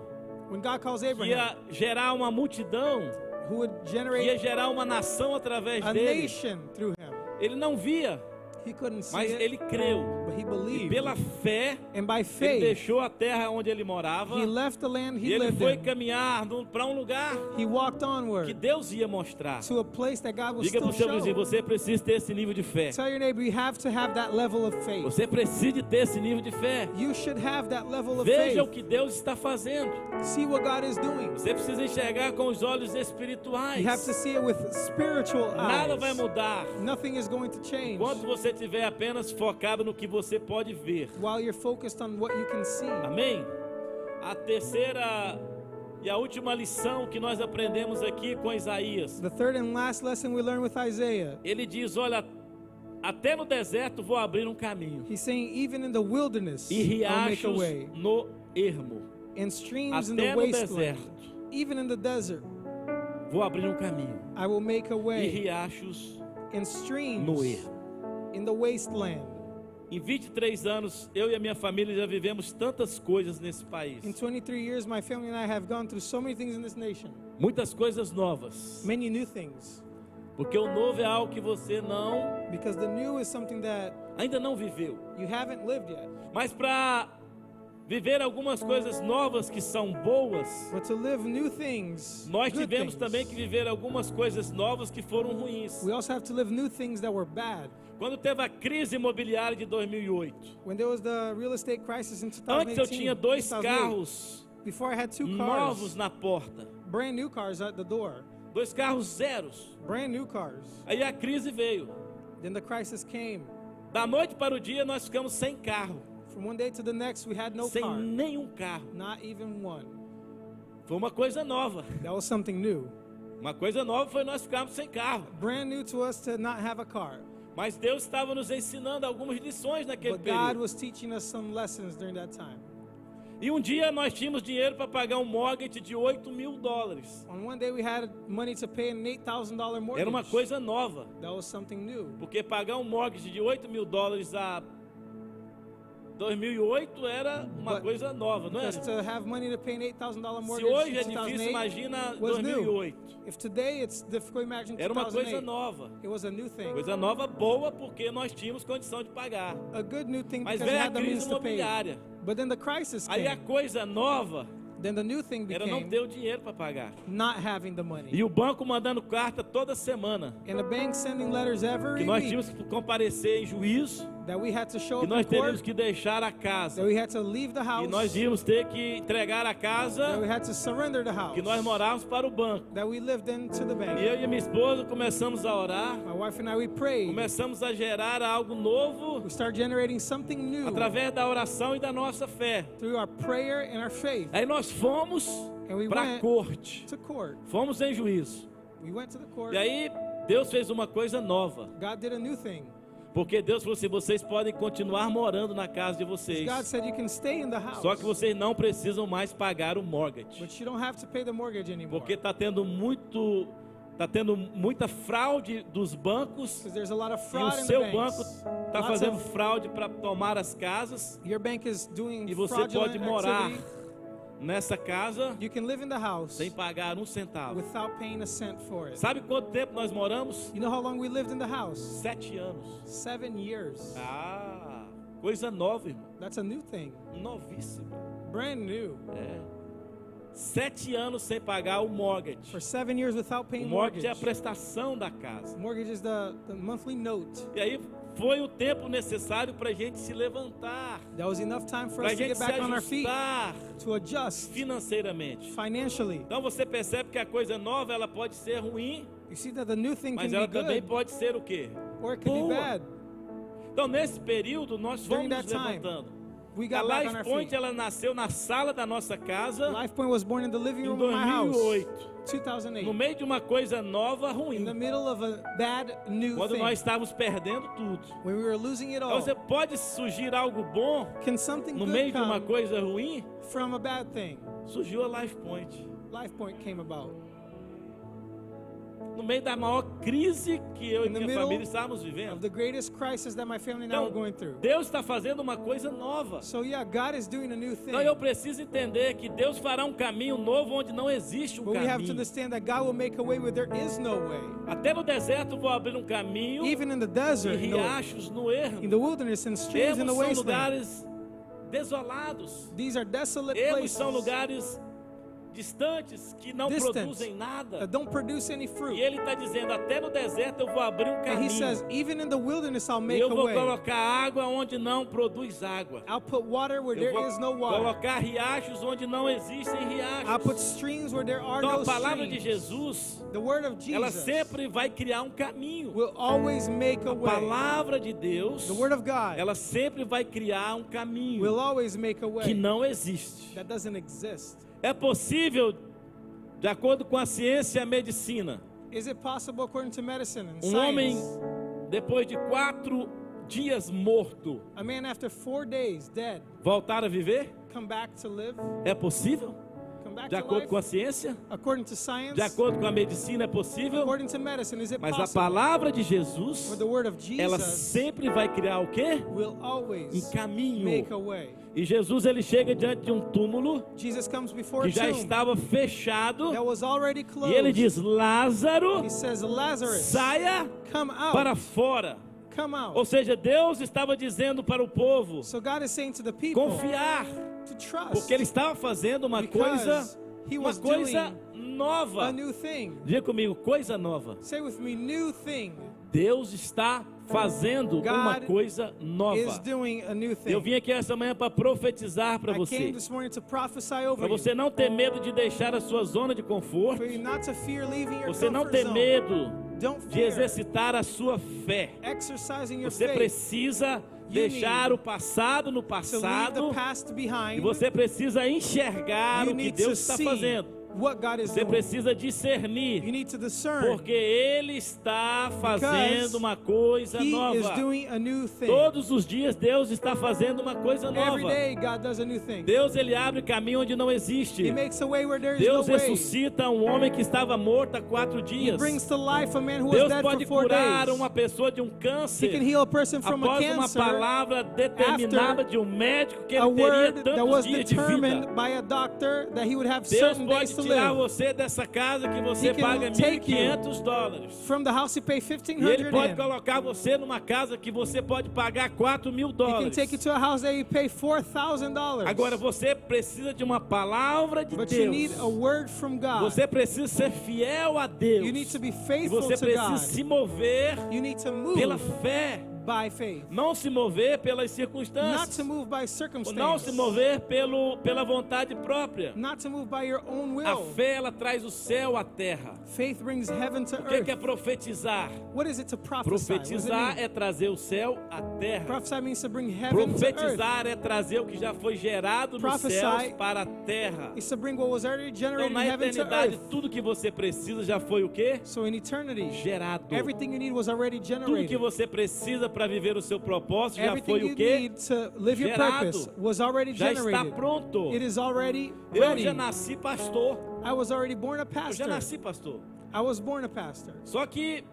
When God calls que Abraham, ia gerar uma multidão, who would que ia generate gerar uma nação através a dele, nation through him, ele não via. He couldn't see mas it, ele creu. but he E believed. pela fé, And by ele faith, deixou a terra onde ele morava. he left the land E he ele lived foi in. caminhar para um lugar He walked que onward Deus ia mostrar. to a place that God will Diga para still o seu vizinho, show. você precisa ter esse nível de fé. Tell your neighbor, you have to have that level of faith. Você precisa ter esse nível de fé. You should have that level of Veja o faith. que Deus está fazendo. See what God is doing. Você precisa enxergar com os olhos espirituais. You have to see it with spiritual Nada vai eyes. mudar Nothing is going to change enquanto você estiver apenas focado no que você pode ver. while you're focused on what you can see. Amém? A terceira e a última lição que nós aprendemos aqui com Isaías. The third and last lesson we learn with Isaiah, Ele diz, olha, até no deserto vou abrir um caminho. he's saying, even in the wilderness, E I'll make a riachos way. no ermo. And streams in Até the no wasteland. deserto Even in the desert, vou abrir um caminho. I will make a E way. riachos And streams no ermo. in the wasteland. Em 23 anos, eu e a minha família já vivemos tantas coisas nesse país. In 23 years, my family and I have gone through so many things in this nation. Muitas coisas novas. Many new things. Porque o novo é algo que você Because the new is something that ainda não viveu. you haven't lived yet. Mas para viver algumas coisas novas que são boas, But to live new things, nós good tivemos things, também que viver algumas coisas novas que foram ruins. we also have to live new things that were bad. Quando teve a crise imobiliária de 2008, When there was the real estate crisis in antes eu 2018, tinha 2 2008, carros before I had 2 novos cars, na porta. brand new cars at the door, 2 carros zeros. brand new cars. Aí a crise veio. Then the crisis came. Da noite para o dia nós ficamos sem carro. From one day to the next, we had no Sem car, nenhum carro. not even one. Foi uma coisa nova. That was something new. Uma coisa nova foi nós ficarmos sem carro. Brand new to us to not have a car. Mas Deus estava nos ensinando algumas lições naquele But God período. was teaching us some lessons during that time. E um dia nós tínhamos dinheiro para pagar um mortgage de $8.000. On one day, we had money to pay an $8,000 mortgage. Era uma coisa nova. That was something new. Porque pagar um mortgage de $8.000 a 2008 era uma But- coisa nova, não é? Because to have money to pay an $8,000 Se mortgage hoje é in difícil, 2008 imagina was new. 2008. If today it's difficult, imagine Era uma coisa 2008. nova. It was a new thing. Coisa nova boa porque nós tínhamos condição de pagar. A good new thing Mas because we veio a had the crise means to pay. imobiliária. But then the crisis Aí a came. coisa nova Then the new thing era não became ter o dinheiro para pagar. not having the money. E o banco mandando carta toda semana. And the bank sending letters every Que nós week tínhamos que comparecer em juízo. that we had to show Que up nós in teríamos court, que deixar a that casa. we had to leave the E house, nós íamos ter que entregar a that we casa had to surrender the house, que nós morávamos para o banco. that we lived in to the E bank. eu e minha esposa começamos a orar. My wife and I, we prayed. Começamos a gerar algo novo We start generating something new através da oração e da nossa fé. through our prayer and our faith. Aí nós fomos And we para a went corte. to court. Fomos em juízo. We went to the court. E aí Deus fez uma coisa nova. God did a new thing. Porque Deus falou assim, vocês podem continuar morando na casa de vocês. God said you can stay in the house, Só que vocês não precisam mais pagar o mortgage. but you don't have to pay the mortgage anymore. Porque está tendo muita fraude dos bancos. Because there's a lot of E o fraud in the seu banks. banco está Lots fazendo of- fraude para tomar as casas. Your bank is doing E você fraudulent pode morar activity. nessa casa You can live in the house sem pagar um centavo. without paying a cent for it. Sabe quanto tempo nós moramos? You know how long we lived in the house? 7 anos. 7 years. Ah, coisa nova, irmão. That's a new thing. Novíssima. Brand new. É. 7 anos sem pagar o mortgage. For 7 years without O paying mortgage mortgage. é a prestação da casa. Mortgage is the monthly note. E aí foi o tempo necessário para a gente se levantar, That was enough time for para a us to gente get se back on our feet, ajustar to adjust financeiramente. financially. Então você percebe que a coisa nova ela pode ser ruim, You see that the new thing mas can ela be também good, pode ser o quê? or it can be boa. bad. Então nesse período nós fomos During nos that time, levantando. We A got back on our Life Point feet. ela nasceu na sala da nossa casa Life Point was born in the living em room of my house. 2008, 2008. no meio de uma coisa nova In ruim, the middle of a bad new quando thing. nós estávamos perdendo tudo. When we were losing it Então all. você pode surgir algo bom Can something no good meio de uma come coisa ruim? from a bad thing? Surgiu a Life Point. Life Point came about. no meio da maior crise que eu e In the minha middle família estávamos of vivendo. the greatest crisis that my family and I were Então, going through. Deus está fazendo uma coisa nova. So yeah, God is doing a new thing. Então eu preciso entender que Deus fará um caminho novo onde não existe um But we have to caminho. understand that God will make a way where there is no way. Até no deserto vou abrir um caminho Even in the e desert, riachos no ermo. in the wilderness and streams in the Ermos são wasteland. lugares desolados. These are desolate Ermos places são lugares distantes que não Distant. produzem nada. that don't produce any E fruit. ele está dizendo, até no deserto eu vou abrir um And he says, caminho. even in the wilderness, I'll E make eu a vou way. colocar água onde não produz água. I'll put water where Eu there vou is no water. colocar riachos onde não existem I'll put riachos. streams where there are Então no a palavra de streams. Jesus, The word of ela Jesus sempre vai criar um caminho. will always make a A way. palavra de Deus, The word of God ela sempre vai criar um caminho will always make a que way não existe. that doesn't exist. É possível, de acordo com a ciência e a medicina, Is it possible according to medicine and homem, science? depois de 4 dias morto, A man after 4 days dead voltar a viver? come back to live? É possível? Come back De to acordo life? com a ciência? According to science? De acordo com a medicina, é possível? According to medicine, is it Mas a possible? palavra de Jesus, For the word of ela Jesus sempre vai criar o quê? will always Um caminho. make a way. E Jesus, ele chega diante de um túmulo Jesus comes before que a já tomb estava fechado that was already e closed. ele diz, Lázaro, He says, Lazarus, saia come out. para fora. Come out. Ou seja, Deus estava dizendo para o povo So God is saying to the people confiar, to trust porque ele estava fazendo uma coisa he was doing nova. a new thing. Diga comigo, coisa nova. Say with me, new thing. Deus está fazendo uma God coisa Is nova. doing a new thing. Eu vim aqui essa manhã para profetizar para I came você. this morning to prophesy over Para you. você não ter medo de deixar a sua zona de conforto. For you not to fear leaving your Você não comfort ter zone. medo Don't de fear exercitar a sua fé. exercising your Você faith precisa deixar o passado no to leave passado the past e behind. você precisa enxergar You o que need Deus to está see fazendo. what God is Você doing. precisa You discernir, need to discern porque Ele está fazendo uma coisa He is nova. doing a new thing. Todos os dias Deus está fazendo uma coisa Every nova. day God does a new thing. Deus, ele abre caminho onde não existe. He makes a way where there is Deus no way. ressuscita um homem que estava morto há 4 He dias. brings to life a man who was Deus dead pode for 4 curar days. uma pessoa de um He can câncer heal a person from a após uma cancer. palavra determinada de um médico que A ele teria word that tantos was dias de vida. determined by a doctor that he would have Deus certain pode days to tirar live. você dessa casa que você He can paga take you $1.500. From the house you pay E $1,500 ele pode in. colocar você numa casa que você pode pagar $4.000. He can take you to a house that you pay $4,000. Agora você precisa de uma palavra de But you need Deus. a word from God. Você precisa ser fiel a Deus. You need to be E faithful você to precisa God. se mover You need to move pela fé. by faith. Não se mover pelas Not circunstâncias. to move by Não circumstance. se mover pela vontade própria. Not to move by your own A will. fé, ela traz o céu à terra. Faith brings heaven to O que earth. é profetizar? What is it to prophesy? What does it Profetizar mean? é trazer o céu à terra. Prophesy means to bring heaven to earth. Profetizar é trazer o que já foi gerado nos Prophesy céus para a terra. It's to bring what was already Então, generated in na heaven to eternidade, earth. tudo que você precisa já foi o quê? So in eternity, Gerado. everything you need was already Tudo que generated. você precisa para viver o seu propósito já Everything foi you o quê? need to live your Gerado. purpose was already Já está generated. pronto. It is already Eu ready. já nasci pastor. I was already born a Eu já pastor. nasci pastor. I was born a pastor. Só que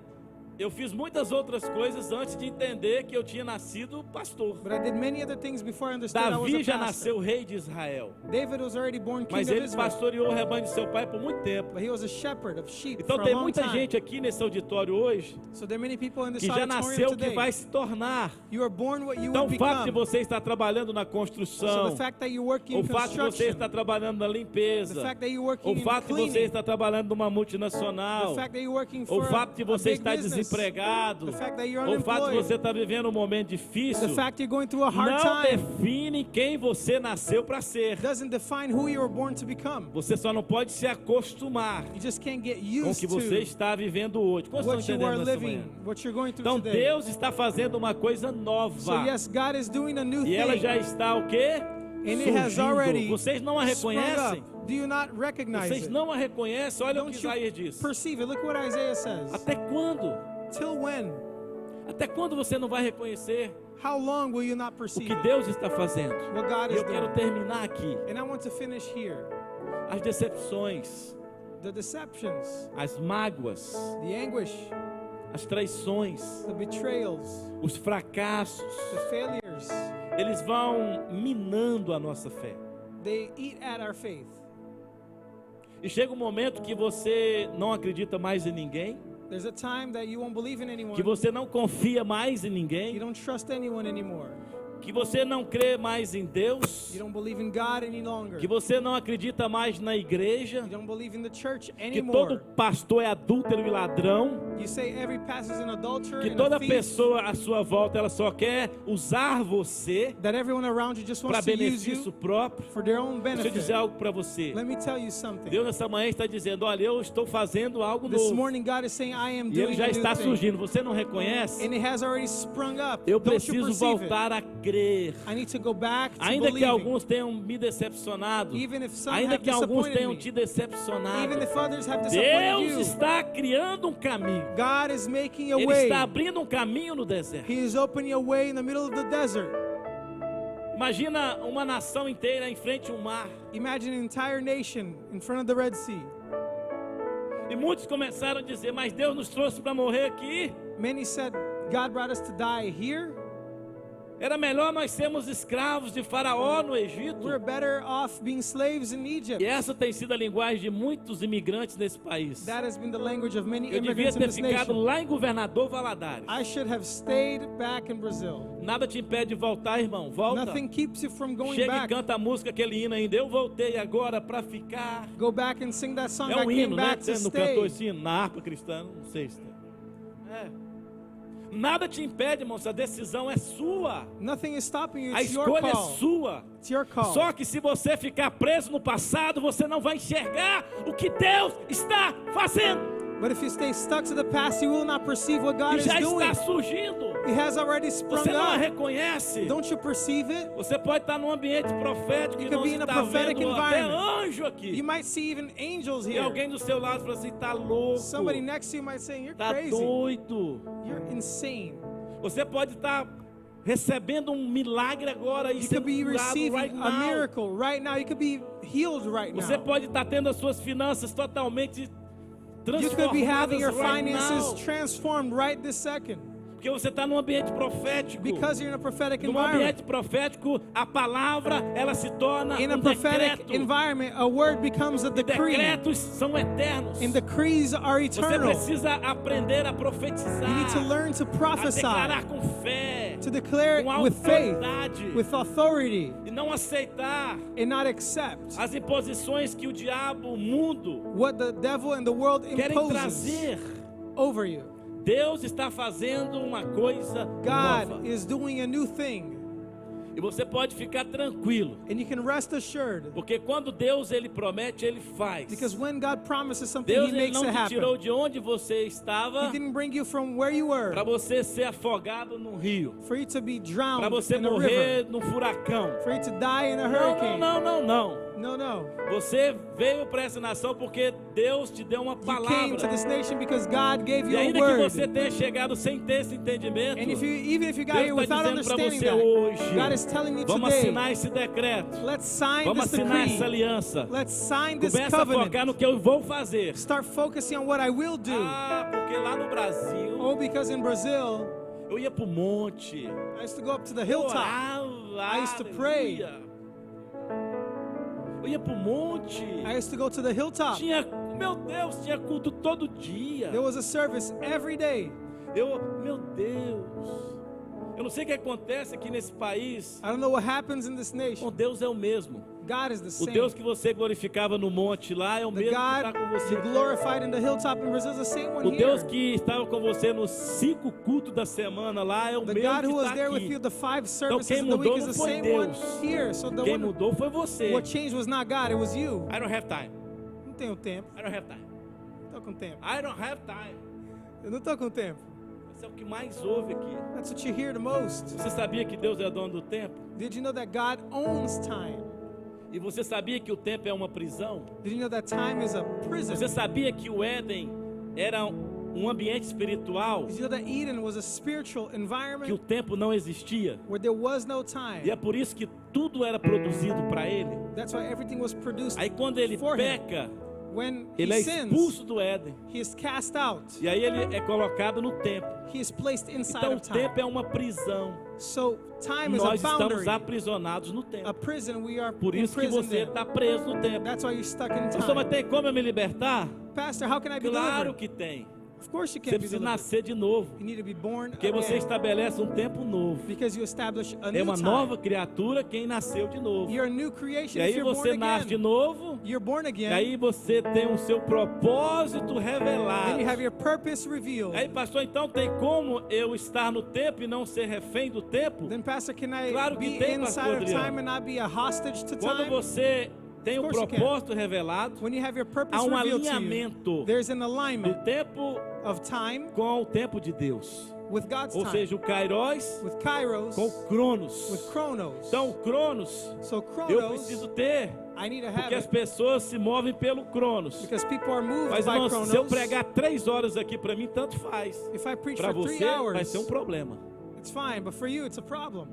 eu fiz muitas outras coisas antes de entender que eu tinha nascido pastor. But I did many other things before I understood I was Davi a já pastor. nasceu rei de Israel. David was already born king Mas of ele Israel. pastoreou o rebanho de seu pai por muito tempo. But he was a shepherd of sheep Então for a tem long muita time. gente aqui nesse auditório hoje So there are many people in this que já auditorium nasceu o que today. vai se tornar. You are born what you Então will o fato de become. você estar trabalhando na So construção, the fact that you work in o fato de você construction, estar trabalhando na the limpeza, fact that you working o in fato de você cleaning, estar trabalhando numa the multinacional, fact that you're working o for fato de a você big estar business, desempregado, the fact that you're o fato de unemployed, você estar vivendo um momento difícil, the fact you're going through a hard não time define quem você nasceu para ser. doesn't define who you were born to become. Você só não pode se acostumar You just can't get com o used que você to está vivendo hoje. Quantos estão what you are entendendo nessa living, manhã? what you're going through Então today. Deus está fazendo uma coisa So nova. yes, God is doing a new E ela thing. já está o quê? And it has Surgindo. already Vocês não a sprung reconhecem? up. Do you not recognize Vocês it? não a reconhecem? Olha o que Don't you Isaías diz. perceive it? Look what Isaiah says. Até quando? Till when? Até quando você não vai reconhecer How long will you not o perceive que it? Deus está fazendo? What God E is eu quero doing. terminar aqui. And I want to finish here. As decepções, the deceptions, as mágoas, the anguish, as traições, the betrayals, os fracassos, the failures, eles vão minando a nossa fé. they eat at our faith. E chega um momento que você não acredita mais em ninguém, There's a time that you won't believe in anyone. que você não confia mais em You ninguém, don't trust anyone anymore. que você não crê mais em Deus, You don't believe in God any longer. que você não acredita mais na igreja, You don't believe in the church que todo anymore. pastor é adúltero e ladrão, You say every pastor is an adulterer que and toda a thief, pessoa à sua volta ela só quer usar você that everyone around you just para wants to use benefício you próprio. for their own Deixa eu dizer benefit. algo para você. Let me tell you something. Deus nessa manhã está dizendo: olha, eu estou fazendo algo This novo. morning God is saying, I am E ele doing já a new está thing. surgindo. Você não reconhece? And it has already sprung up. Eu Don't you preciso perceive it? voltar a crer. I need to go back to Ainda que believing. alguns tenham me decepcionado, Even if some ainda have que alguns disappointed tenham me. te decepcionado, Even if others have disappointed Deus you. está criando um caminho. God is making a Ele way. está abrindo um caminho no deserto. He is opening a way in the middle of the desert. Imagina uma nação inteira em frente a um mar. Imagine an entire nation in front of the Red Sea. E muitos começaram a dizer: mas Deus nos trouxe para morrer aqui. Many said, God brought us to die here. Era melhor nós sermos escravos de Faraó no Egito. We're better off being slaves in Egypt. E essa tem sido a linguagem de muitos imigrantes nesse país. That has been the language of many Eu devia immigrants in ter this ficado nation. lá em Governador Valadares. I should have stayed back in Brazil. Nada te impede de voltar, irmão. Volta. Nothing keeps you from going Chega e back. canta a música, aquele hino ainda. Eu voltei agora para ficar. Go back and sing that song. É I um came hino, né? back to Você não cantou stay. esse hino na harpa cristã? Não sei se tem. É. Nada te impede, irmão. A decisão é sua. Nothing is stopping you. A It's your escolha é call. sua. It's your call. Só que se você ficar preso no passado, você não vai enxergar o que Deus está fazendo. But if you stay stuck to the past, you will not perceive what God E is já doing. está surgindo. It has already sprung Você não a up. reconhece. Don't you perceive it? Você pode estar num ambiente profético You e can não be in a está prophetic vendo até environment. anjo aqui. You might see even angels E here. alguém do seu lado fala assim: tá louco, Somebody next to you might say, you're tá crazy. doido. You're insane. Você pode estar recebendo um milagre agora e You sendo could be curado receiving right a now. miracle right now. You could be healed right Você now. pode estar tendo as suas finanças totalmente You could be having transformadas your right finances now. transformed right this second. Porque você está num ambiente profético. Because you're in a prophetic Num environment. ambiente profético, a palavra ela se torna In a um prophetic decreto. environment, a word becomes a decree. Decretos são eternos. And decrees are Você eternal. precisa aprender a profetizar, You need to learn to a prophesy, declarar com fé, to declare com with faith, autoridade, with authority, e não aceitar and not accept as imposições que o diabo, o mundo, what the devil and the world querem imposes trazer. over you. Deus está fazendo uma coisa God nova. is doing a new thing, E você pode ficar tranquilo, and you can rest assured, porque quando Deus ele promete, ele faz. because when God promises something, Deus He ele makes não it te tirou happen. de onde você estava He didn't bring you from where you were para você ser afogado num rio, for you to be para drowned você in a river, morrer num furacão. for you to die in a Não, hurricane. não. No, no. Você veio para essa nação porque Deus te deu uma You came to palavra. this nation because God gave E you a ainda que word. você tenha chegado sem ter esse entendimento, And even if you got Deus here está without dizendo para understanding você that, hoje, God is telling you vamos today, assinar esse decreto, let's sign vamos this assinar essa decree. aliança. Let's sign this Começa a focar covenant. no que eu vou fazer. Start focusing on what I will do. Ah, porque lá no Brasil, Oh, because in Brazil, eu ia pro monte, I used to go up to the eu hilltop. orava, I used to pray. aleluia. Eu ia pro monte, I used to go to the hilltop. tinha, meu Deus, tinha culto todo dia. There was a service every day. Meu Deus, eu não sei o que acontece aqui nesse país. I don't know what happens in this O nation. Deus é o mesmo. God is the O same. Deus que você glorificava no monte lá é o The mesmo que está God com você you aqui. glorified in the hilltop in Brazil is the same one O Deus here. que estava com você nos 5 cultos da semana lá é o The mesmo God que who was está there with aqui. you the 5 Então services quem in the week mudou is não the foi same one Deus. here. So the Quem one, mudou foi você. what changed was not God, it was you. I don't have time. Não tenho tempo. I don't have time. Tô com tempo. I don't have time. Eu não tô com tempo. Isso é o que mais ouve aqui. That's what you hear the most. Você sabia que Deus é dono do tempo? Did you know that God owns time? E você sabia que o tempo é uma prisão? Did you know that time is a prison? Você sabia que o Éden era um ambiente espiritual? Did you know that Eden was a spiritual Que o environment tempo não existia? where there was no E time? é por isso que tudo era produzido para ele. That's why everything was produced Aí quando ele for him. peca, when ele é he sins, expulso do Éden. he is cast out. E aí ele é colocado no templo. He is placed inside Então o of time. templo é uma prisão. So time is a Nós estamos boundary, aprisionados no a templo. prison. We are Por isso que imprisoned você in. está preso no templo. That's why you're stuck in Pastor, mas time. tem como eu me libertar? Pastor, how can I be Claro delivered? que tem. Of course you Você can be precisa delivered. nascer de novo. You need to be born Porque você again, estabelece um tempo novo. because you establish a É new uma time. nova criatura quem nasceu de novo. You're a new creation E if aí you're você born nasce de again. novo. You're born E again. aí você tem o seu propósito Then revelado. you have your purpose revealed. Aí, pastor, então tem como eu estar no tempo e não ser refém do tempo? Then, Pastor, can I Claro que be tem, Pastor inside of Adriano. time and not be a hostage to Quando time? você tem o Of course you can. propósito revelado, When you have your purpose há revealed to you, alinhamento there's an do alignment tempo of time com o tempo de Deus. with God's Ou time, seja, o Kairos with Kairos, com o Cronos. with Chronos. Então, o Cronos So eu Chronos, preciso ter, I need to have porque as it pessoas se movem pelo Cronos. because people are moved Mas, by irmão, Chronos. se eu pregar 3 horas aqui para mim, tanto faz. If I preach Para for você 3 vai hours, ser um problema. it's fine, but for you, it's a problem.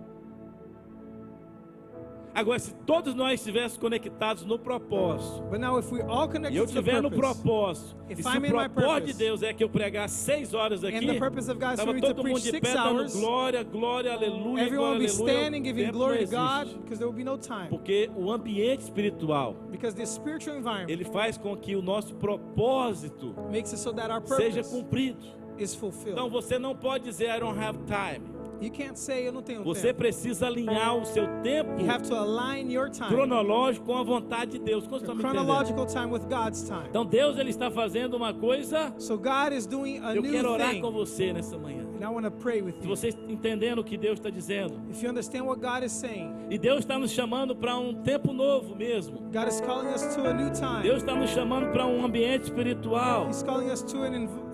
Agora, se todos nós estivéssemos conectados no propósito, But now, if we all e connect eu to the estiver no purpose, propósito, If e se I'm o in my propósito de purpose, Deus é que eu pregar 6 horas aqui, and the purpose of God is for estava me to todo mundo preach de 6 pé dando hours, glória, glória, aleluia, everyone will glória, be aleluia. standing, O giving tempo glory não to God, existe. because there will be no time. Porque o ambiente espiritual, Because the spiritual environment ele faz com que o nosso propósito makes it so that our seja purpose cumprido. is fulfilled. Então você não pode dizer I don't have time. You can't say eu não tenho Você tempo. precisa alinhar o seu tempo You have to align your time, cronológico com a vontade de Deus. Quantos estão your me entendendo? chronological time with God's time. Então Deus ele está fazendo uma coisa. So God is doing a Eu new quero orar thing, com você nessa manhã. and I want to pray with Se you. você entendendo o que Deus está dizendo. If you understand what God is saying, E Deus está nos chamando para um tempo novo mesmo. God is calling us to a new time. Deus está nos chamando para um ambiente espiritual. He's calling us to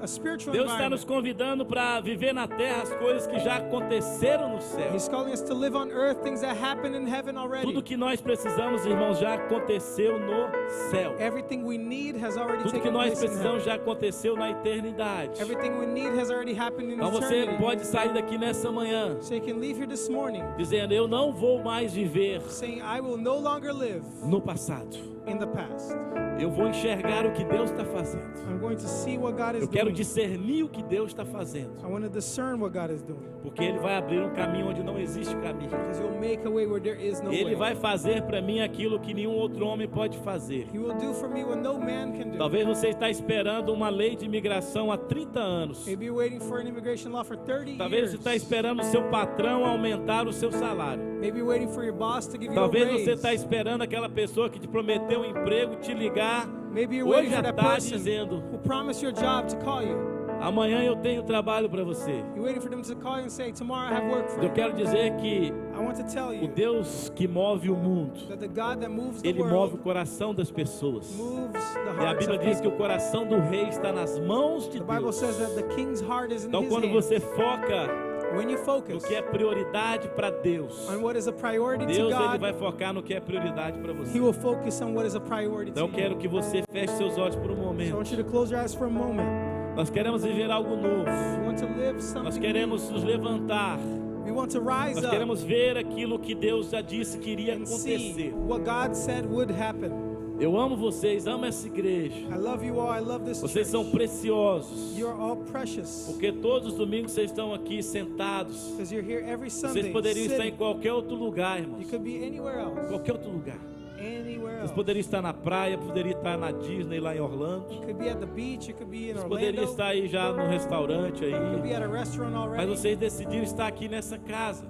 a spiritual Deus está nos environment. convidando para viver na terra as coisas que já aconteceram no céu. He's calling us to live on earth things that happen in heaven already. Tudo que nós precisamos, irmãos, já aconteceu no céu. Everything we need has already Tudo que taken nós place in precisamos heaven. já aconteceu na eternidade. Everything we need has already happened in Então você eternity. pode sair daqui nessa manhã So you can leave here this morning dizendo: eu não vou mais viver saying, I will no longer live no passado. in the past. Eu vou enxergar o que Deus está fazendo. I'm going to see what God is Eu quero doing. discernir o que Deus está fazendo. I want to discern what God is doing. Porque Ele vai abrir um caminho onde não existe caminho. Because He'll make a way where there is no Ele way. vai fazer para mim aquilo que nenhum outro homem pode fazer. He will do for me what no man can do. Talvez você está esperando uma lei de imigração há 30 anos. Maybe you're waiting for an immigration law for 30 Talvez years. você está esperando o seu patrão aumentar o seu salário. Maybe you're waiting for your boss to give you a Talvez raise. você está esperando aquela pessoa que te prometeu um emprego te ligar Maybe you're hoje waiting for à that tarde person dizendo: who promised your job to call you. amanhã eu tenho trabalho para você. You're waiting for them to call you and say, tomorrow I have work for Eu you. quero dizer que I want to tell o you Deus que move o mundo, that the God that moves the Ele move o world coração das pessoas. moves the E a hearts Bíblia of diz que people. o coração do rei está nas mãos de The Bible Deus. says that the king's heart is in Então his quando hands. você foca When you no focus que é prioridade para Deus, on what is a priority to Deus ele God, vai focar no que é prioridade para você. He will focus on what is a priority Então to eu quero you. que você feche seus olhos por um So I momento. want you to close your eyes for a moment. Nós queremos viver algo novo. We want to live Nós something queremos nos levantar. new. We want to rise Nós up queremos ver aquilo que Deus já disse que iria and see acontecer. what God said would happen. Eu amo vocês, amo essa igreja. I love you all. I love this Vocês são church. preciosos. You are all precious. Porque todos os domingos vocês estão aqui sentados. Because you're here every Sunday. Vocês poderiam estar em sitting. qualquer outro lugar, You irmãos. could be anywhere else. Qualquer outro lugar. Anywhere Vocês else. poderiam estar na praia, poderiam estar na Disney lá em Orlando. You could be at the beach. You could be in Vocês poderiam Orlando. estar aí já no restaurante You could be aí. at a restaurant Mas already. vocês decidiram estar aqui nessa casa.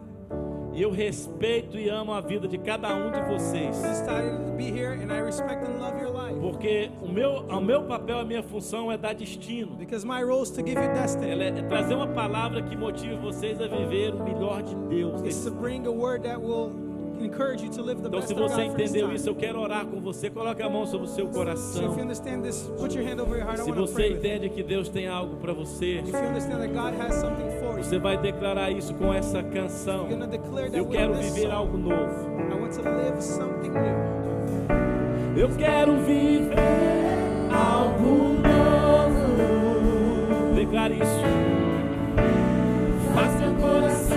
E eu respeito e amo a vida de cada um de vocês. You decided to be here, and I respect and love your life. Porque o meu papel, a minha função é dar destino. Because my role is to give you destiny. Ela é trazer uma palavra que motive vocês a viver o melhor de Deus. It's to bring a word that will encourage you to live the Então, best se of God você for this entendeu time. isso, eu quero orar com você. Coloque a mão sobre o seu So if coração. you understand this, put your hand over your heart. I Se want to pray você with you. entende que Deus tem algo para você, If you understand that God has something for you, você vai declarar isso com essa canção. you're going to declare that Eu with quero this viver song. algo novo. I want to live something new. Eu quero viver algo novo. Declare isso. Faça meu coração